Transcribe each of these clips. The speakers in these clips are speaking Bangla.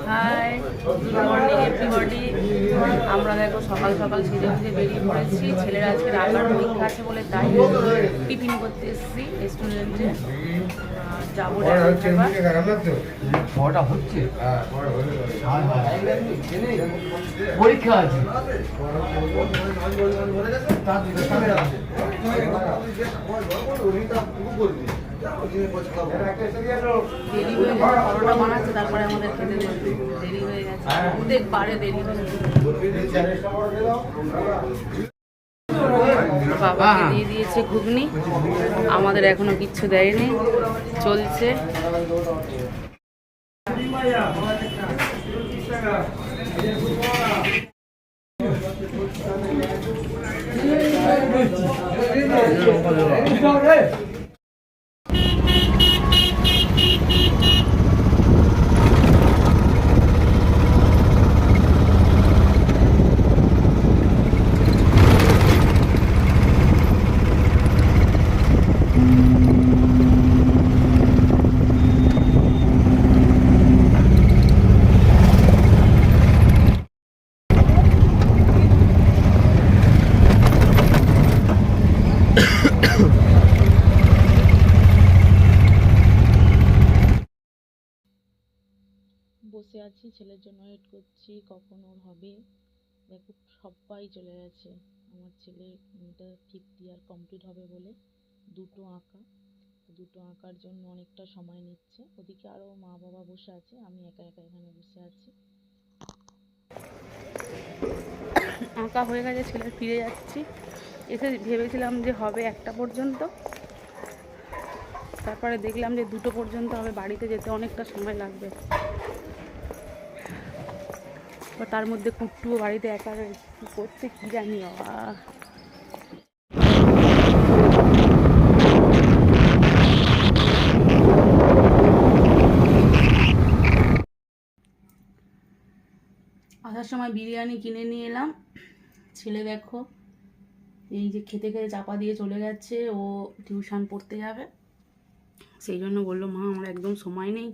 High, good morning everybody. আমরা দেখো সকাল সকাল সেজে গুজে বেরিয়ে পড়েছি। ছেলের আজকে রান্নার পরীক্ষা আছে বলে তাই টিফিন করতে এসেছি রেস্টুরেন্টে। যাবো পরীক্ষা আছে। দেরি হয়ে গেছে, পরোটা বানাচ্ছে তারপরে আমাদের খেতে দেবে। দেরি হয়ে গেছে, ওদের বারে দেরি হয়ে গেছে। বাবাকে দিয়ে দিয়েছে ঘুগনি, আমাদের এখনো কিচ্ছু দেয়নি, চলছে। বসে আছি, ছেলের জন্য ওয়েট করছি কখন ওর হবে। দেখো সবাই চলে গেছে। আমার ছেলের ফিফথ ইয়ার কমপ্লিট হবে বলে দুটো আঁকা, দুটো আঁকার জন্য অনেকটা সময় নিচ্ছে। ওদিকে আরও মা বাবা বসে আছে, আমি একা একা এখানে বসে আছি। আঁকা হয়ে গেছে, ছেলের ফিরে যাচ্ছি। এসে ভেবেছিলাম যে হবে 1টা পর্যন্ত, তারপরে দেখলাম যে 2টো পর্যন্ত হবে। বাড়িতে যেতে অনেকটা সময় লাগবে। তার মধ্যে কুট্টুও বাড়িতে একা কী করছে কী জানি। আসার সময় বিরিয়ানি কিনে নিয়ে এলাম। ছেলে দেখো এই যে খেতে খেতে চাপা দিয়ে চলে গেছে, ও টিউশন পড়তে যাবে। সেই জন্য বললো মা আমার একদম সময় নেই,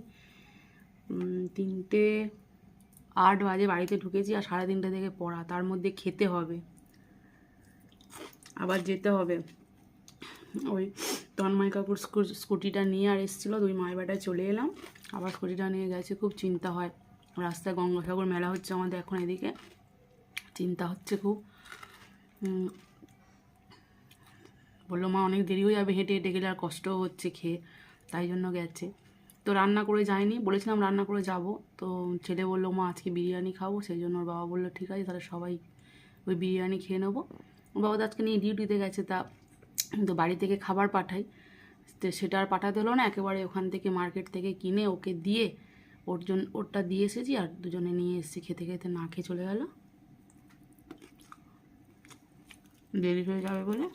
3:08 বাজে বাড়িতে ঢুকেছি আর 3:30 থেকে পড়া, তার মধ্যে খেতে হবে, আবার যেতে হবে। ওই তন্ময় কাকুর স্কুটিটা নিয়ে আর এসেছিলো, দুই মায়ের চলে এলাম। আবার স্কুটিটা নিয়ে গেছে, খুব চিন্তা হয়। রাস্তায় গঙ্গাসাগর মেলা হচ্ছে আমাদের এখন এদিকে, চিন্তা হচ্ছে খুব। বললো মা অনেক দেরি হয়ে যাবে, হেঁটে হেঁটে গেলে আর কষ্টও হচ্ছে খেয়ে, তাই জন্য গেছে। তো রান্না করে যায়নি, বলেছিলাম রান্না করে যাব। তো ছেলে বললো মা আজকে বিরিয়ানি খাবো, সেই জন্য ওর বাবা বললো ঠিক আছে তাহলে সবাই ওই বিরিয়ানি খেয়ে নেবো। ওর বাবা তো আজকে নিয়ে ডিউটিতে গেছে, তা তো বাড়ি থেকে খাবার পাঠাই, তো সেটা আর পাঠাতে হলো না। একেবারে ওখান থেকে মার্কেট থেকে কিনে ওকে দিয়ে ওরটা দিয়ে এসেছি, আর দুজনে নিয়ে এসেছি। খেতে খেতে না খেয়ে চলে গেল, দেরি হয়ে যাবে বলে।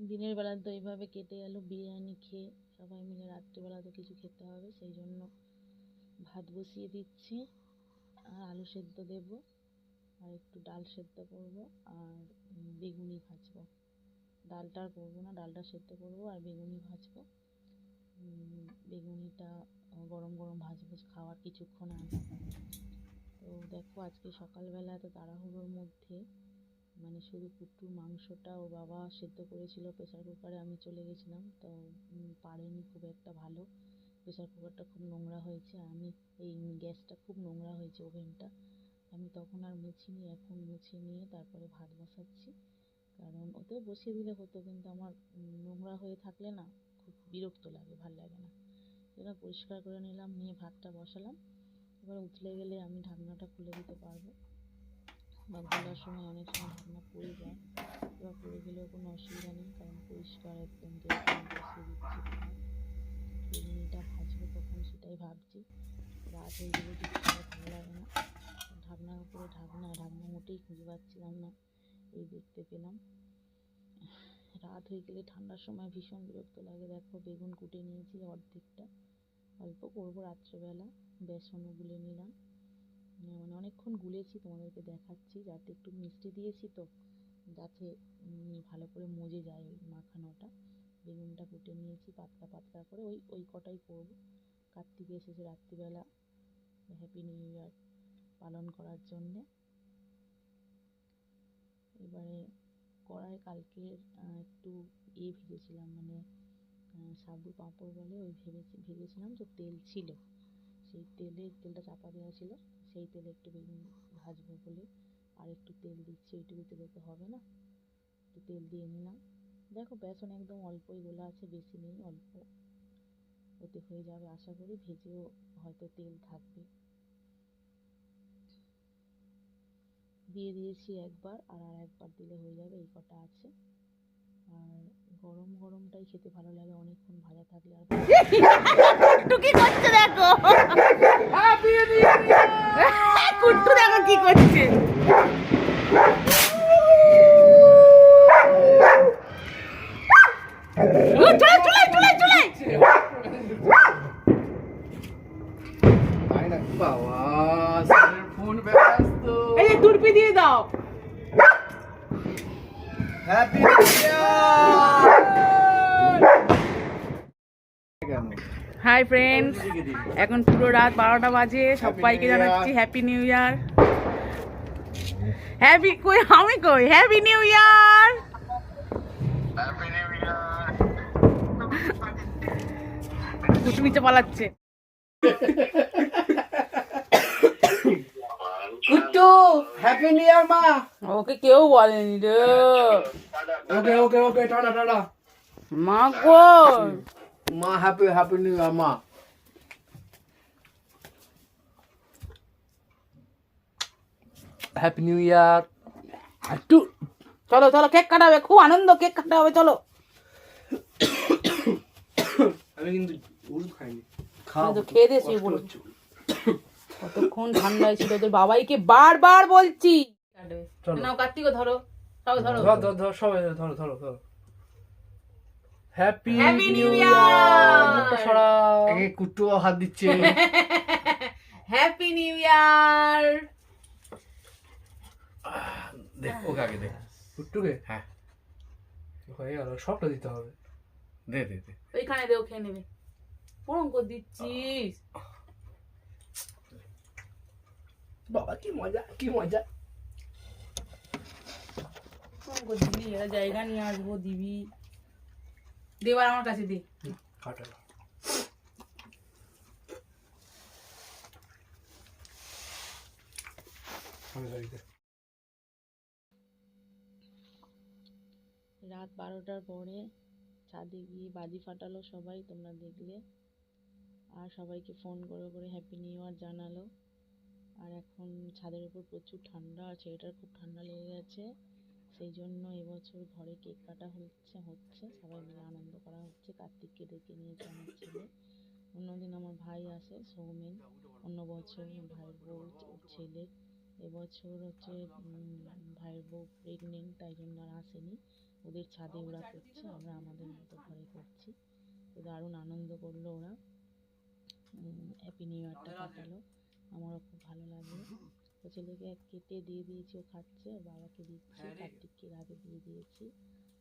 দিনের বেলা তো এইভাবে কেটে গেল বিরিয়ানি খেয়ে, সবাই মিলে। রাত্রিবেলা তো কিছু খেতে হবে, সেই জন্য ভাত বসিয়ে দিচ্ছি, আর আলু সেদ্ধ দেব, আর একটু ডাল সেদ্ধ করব, আর বেগুনি ভাজবো। ডালটা আর করবো না, ডালটা সেদ্ধ করবো আর বেগুনি ভাজবো। বেগুনিটা গরম গরম ভাজবো খাওয়ার কিছুক্ষণ আগে। তো দেখো আজকে সকালবেলা এত তাড়াহুড়োর মধ্যে মানে শুধু কুট্টুর মাংসটা ওর বাবা সেদ্ধ করেছিল প্রেসার কুকারে, আমি চলে গেছিলাম, তো পারেনি খুব একটা ভালো। প্রেসার কুকারটা খুব নোংরা হয়েছে, আমি এই গ্যাসটা খুব নোংরা হয়েছে, ওভেনটা। আমি তখন আর মুছিনি, এখন মুছে নিয়ে তারপরে ভাত বসাচ্ছি। কারণ ওতেও বসিয়ে দিলে হতো, কিন্তু আমার নোংরা হয়ে থাকলে না খুব বিরক্ত লাগে, ভালো লাগে না। এটা পরিষ্কার করে নিলাম, নিয়ে ভাতটা বসালাম। এবার উতলে গেলে আমি ঢাকনাটা খুলে দিতে পারবো, বা খোলার সময় অনেক সময় ঢাকনা পড়ে যায়। এবার পড়ে গেলেও কোনো অসুবিধা নেই, কারণ পরিষ্কার একদম যেরকম বসিয়ে দিচ্ছি ভাত। বেগুনিটা ভাজবো কখন সেটাই ভাবছি। রাত হয়ে গেলে কিছু আর ভালো লাগে না। ঢাকনার উপরে ঢাকনা মোটেই খুঁজে পাচ্ছিলাম না, এই দেখতে পেলাম। রাত হয়ে গেলে ঠান্ডার সময় ভীষণ বিরক্ত লাগে। দেখো বেগুন কুটে নিয়েছি অর্ধেকটা, অল্প করবো রাত্রেবেলা, বেসনও গুলে নিলাম। মানে অনেকক্ষণ গুলেছি, তোমাদেরকে দেখাচ্ছি, যাতে একটু মিষ্টি দিয়েছি তো যাতে ভালো করে মজে যায় ওই মাখানোটা। বেগুনটা কুটে নিয়েছি পাতলা পাতলা করে, ওই কটাই করব। কার্তিক এসেছে রাত্রিবেলা হ্যাপি নিউ ইয়ার পালন করার জন্যে। এবারে কড়াই কালকে একটু ভেজেছিলাম, মানে সাবু পাঁপড় বলে ওই ভেজেছিলাম, তো তেল ছিল, সেই তেলটা চাপা দেওয়া ছিল, সেই তেলে একটু বেগুন ভাজবো বলে আর একটু তেল দিচ্ছি। ওইটুকু তেলে তো হবে না, একটু তেল দিয়ে নিলাম। দেখো বেসন একদম অল্পই গোলা আছে, বেশি নেই, অল্প, ওতে হয়ে যাবে আশা করি। ভেজেও হয়তো তেল থাকবে। দিয়ে দিয়েছি একবার, আর একবার দিলে হয়ে যাবে, এই কটা আছে। আর গরম গরমটাই খেতে ভালো লাগে, অনেকক্ষণ ভাজা থাকলে আর কুট্টু কি করছে দেখো, কুট্টু দেখো কি করছে। তুরপি দিয়ে দাও। হ্যাপি হাই ফ্রেন্ডস, এখন পুরো রাত 12টা বাজে। সবাইকে জানাচ্ছি হ্যাপি নিউ ইয়ার। হ্যাপি কই আমি কই হ্যাপি নিউ ইয়ার। কুটু নিচে পালাচ্ছে। কুট্টু হ্যাপি নিউ ইয়ার মা। ওকে কেউ বলেনি রে। ওকে ওকে ওকে টাটা টাটা মা গো, মা হ্যাপি নিউ ইয়ার মা। Happy new year. একটু চলো চলো কেক কাটাবে, খুব আনন্দ, কেক কাটা হবে, চলো। আমি কিন্তু ওষুধ খাইনি, তো খেয়ে দিয়েছি বলো। কতক্ষণ ঠান্ডায় ছিল, তোর বাবাইকে বারবার বলছি। নাও কার্তিক ধরো, সবাই ধরো, ধর সবাই ধরো ধরো ধরো। Happy new year. মুখটা সরাও। এই কুট্টু হাত দিচ্ছে। Happy new year. দেখ ওকে আগে দে কুট্টুকে। হ্যাঁ হয়ে গেল, সবটা দিতে হবে। দে দে দে ওইখানে দেও, খেয়ে নেবে। পরম করে দিচ্ছিস বাবা, কি মজা কি মজা। পরম করে দিবি, এরা জায়গা নিয়ে আসবো, দিবি। দেবার আমার কাছে দে। কাটালো রাত 12টার পরে ছাদে গিয়ে বাজি ফাটালো সবাই, তোমরা দেখলে। আর সবাইকে ফোন করে করে হ্যাপি নিউ ইয়ার জানালো। আর এখন ছাদের উপর প্রচুর ঠান্ডা, আর ছেলেটার খুব ঠান্ডা লেগে গেছে, সেই জন্য এবছর ঘরে কেক কাটা হচ্ছে সবাই মিলে আনন্দ করা হচ্ছে। কার্তিককে ডেকে নিয়েছে আমার ছেলে। অন্যদিন আমার ভাই আসে সৌমেন, অন্য বছর ভাইয়ের বউ ছেলে। এবছর হচ্ছে ভাইয়ের বউ প্রেগনেন্ট, তাই জন্য আর আসেনি। ওদের ছাদে ওরা করছে, আমরা আমাদের মতো ঘরে করছি। তো দারুণ আনন্দ করলো ওরা, হ্যাপি নিউ ইয়ারটা কাটালো। আমারও খুব ভালো লাগলো। তো ছেলেকে কেটে দিয়ে দিয়েছি, ও খাচ্ছে, ওর বাবাকে দিচ্ছি, কার্তিককে আগে দিয়ে দিয়েছি,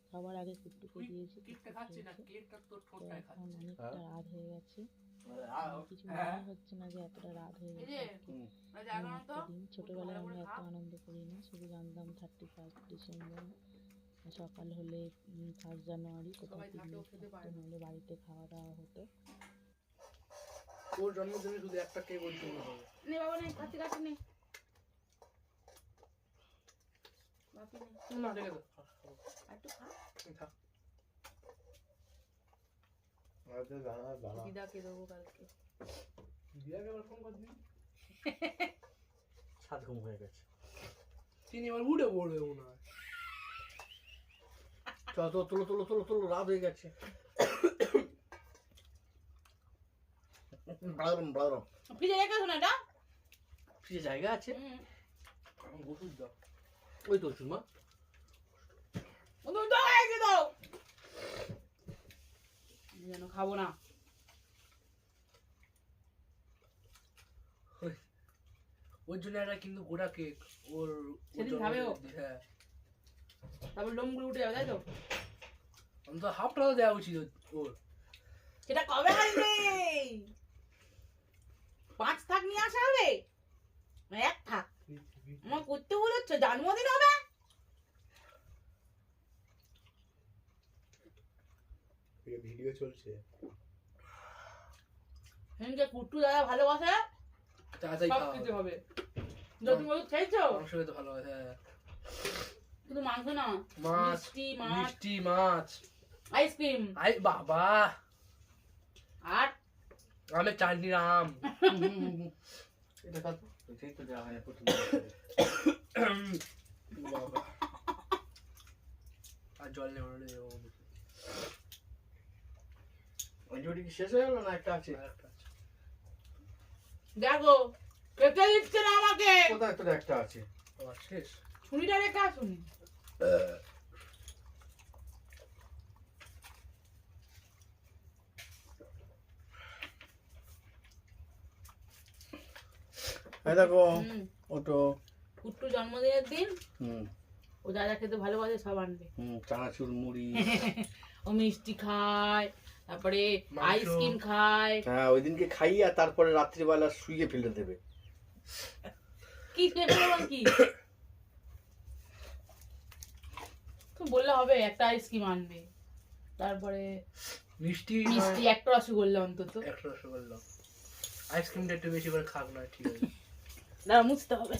সবার আগে কুট্টুকে দিয়েছি, কুট্টু খেয়েছে। তো এখন অনেকটা রাত হয়ে গেছে, কিছু মনে হচ্ছে না যে এতটা রাত হয়ে গেছে। একটা দিন ছোটবেলায় আমরা এত আনন্দ করি না, শুধু জানতাম 31 ডিসেম্বর সকাল হলে 1 জানুয়ারি কোথাও পিকনিক থাকতো, নাহলে বাড়িতে খাওয়া দাওয়া হতো। ওর জন্মদিনে শুধু একটা কেক ওর জন্য হবে। নে বাবা নে, কাটি কাটি নে। বাপি নে। না ঠিক আছে, একটু খা। থাক। দিদাকে দেবো কালকে। দিদাকে আবার ফোন করে দিন। সাত ঘুম হয়ে গেছে, তিনি এবার উঠে পড়বে মনে হয়। চলো তোলো তোলো তোলো তোলো, রাত হয়ে গেছে। ফ্রিজে রেখে শোনা এটা, ফ্রিজে জায়গা আছে। ওষুধ দাও, ওই তো ওষুধ মা। যেন খাবো না। ওর জন্য একটা কিন্তু গোটা কেক ওর সেদিন খাবে ও। হ্যাঁ তারপর লোমগুলো উঠে যাবে, তাই তো? অন্তত হাফটা তো দেওয়া উচিত ওর। সেটা কবে আসবে? 5 থাক নিয়ে আসা হবে, 1 থাক। আমার করতে বলেছো, জন্মদিন হবে। ভিডিও চলছে। যে কুট্টু দাদা ভালোবাসে, তাড়াতাড়ি সব খাওয়া কিছু হবে। হবে। তুমি খেয়েছো? মাংস খেতে ভালো হয়, হ্যাঁ। শুধু মাংস না, মাছ, মিষ্টি মাছ, আইসক্রিম, বাবা, আর আমের চাটনি, আম। এটা কত? সেই তো দেওয়া হয় প্রথম। বাবা, আর জল নেই ওটা নেই। ওই জুটি কি শেষ হয়ে গেল না একটা আছে? দেখো খেতে দিচ্ছে না আমাকে। কোথায় তোর একটা আছে? আমার শেষ। শুনিটা রেখে আসুনি। এই দেখো হুম, ওটো। কুট্টু জন্মদিনের দিন হুম ও যা যা খেতে ভালোবাসে সব আনবে। চানাচুর মুড়ি। ও মিষ্টি খায়, তারপরে মাংস। আইসক্রিম খায়। হ্যাঁ ওই দিনকে খাইয়ে আর তারপরে রাত্রিবেলা শুয়ে ফেলে দেবে। কি খেয়ে কি তুমি বললে হবে একটা আইসক্রিম আনবে, তারপরে মিষ্টি মিষ্টি একটা রসগোল্লা অন্তত। একটা রসগোল্লা, আইসক্রিমটা একটু বেশি করে খাক না, ঠিক আছে। না মুছতে হবে।